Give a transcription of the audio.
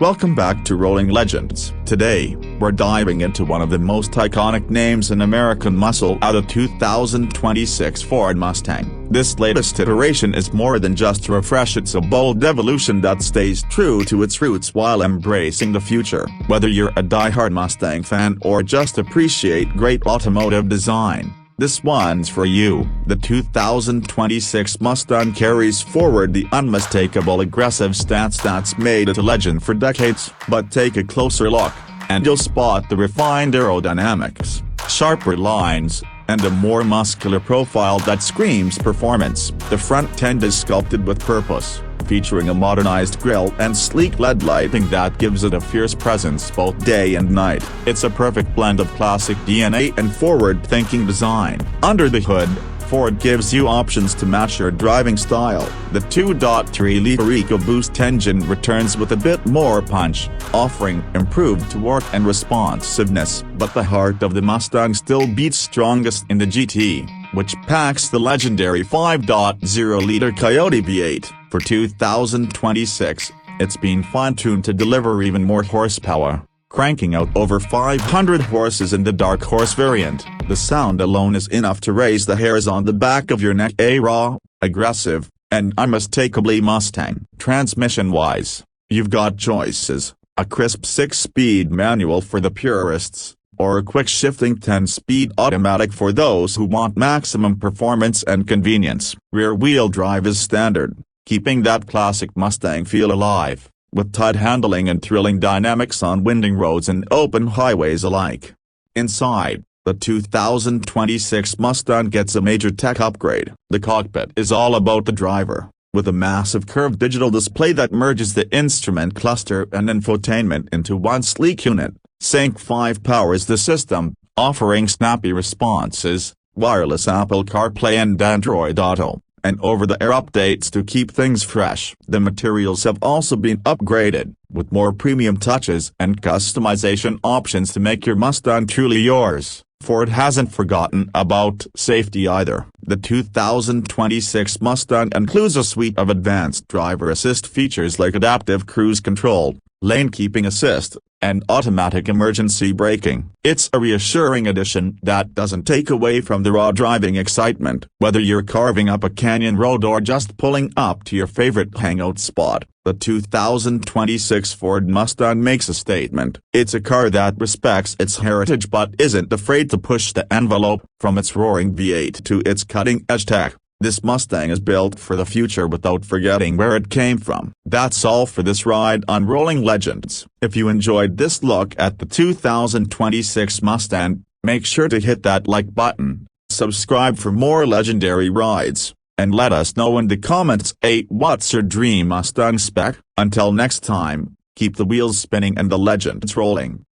Welcome back to Rolling Legends. Today, we're diving into one of the most iconic names in American muscle out of 2026 Ford Mustang. This latest iteration is more than just a refresh, it's a bold evolution that stays true to its roots while embracing the future. Whether you're a die-hard Mustang fan or just appreciate great automotive design, this one's for you. The 2026 Mustang carries forward the unmistakable aggressive stance that's made it a legend for decades. But take a closer look, and you'll spot the refined aerodynamics, sharper lines, and a more muscular profile that screams performance. The front end is sculpted with purpose, featuring a modernized grille and sleek LED lighting that gives it a fierce presence both day and night. It's a perfect blend of classic DNA and forward-thinking design. Under the hood, Ford gives you options to match your driving style. The 2.3-liter EcoBoost engine returns with a bit more punch, offering improved torque and responsiveness. But the heart of the Mustang still beats strongest in the GT, which packs the legendary 5.0-liter Coyote V8. For 2026, it's been fine-tuned to deliver even more horsepower, cranking out over 500 horses in the Dark Horse variant. The sound alone is enough to raise the hairs on the back of your neck. A raw, aggressive, and unmistakably Mustang. Transmission-wise, you've got choices: a crisp 6-speed manual for the purists, or a quick shifting 10-speed automatic for those who want maximum performance and convenience. Rear-wheel drive is standard, keeping that classic Mustang feel alive, with tight handling and thrilling dynamics on winding roads and open highways alike. Inside, the 2026 Mustang gets a major tech upgrade. The cockpit is all about the driver, with a massive curved digital display that merges the instrument cluster and infotainment into one sleek unit. Sync 5 powers the system, offering snappy responses, wireless Apple CarPlay and Android Auto, and over-the-air updates to keep things fresh. The materials have also been upgraded, with more premium touches and customization options to make your Mustang truly yours. Ford hasn't forgotten about safety either. The 2026 Mustang includes a suite of advanced driver assist features like adaptive cruise control, lane keeping assist, and automatic emergency braking. It's a reassuring addition that doesn't take away from the raw driving excitement. Whether you're carving up a canyon road or just pulling up to your favorite hangout spot, the 2026 Ford Mustang makes a statement. It's a car that respects its heritage but isn't afraid to push the envelope. From its roaring V8 to its cutting-edge tech, this Mustang is built for the future without forgetting where it came from. That's all for this ride on Rolling Legends. If you enjoyed this look at the 2026 Mustang, make sure to hit that like button, subscribe for more legendary rides, and let us know in the comments what's your dream Mustang spec. Until next time, keep the wheels spinning and the legends rolling.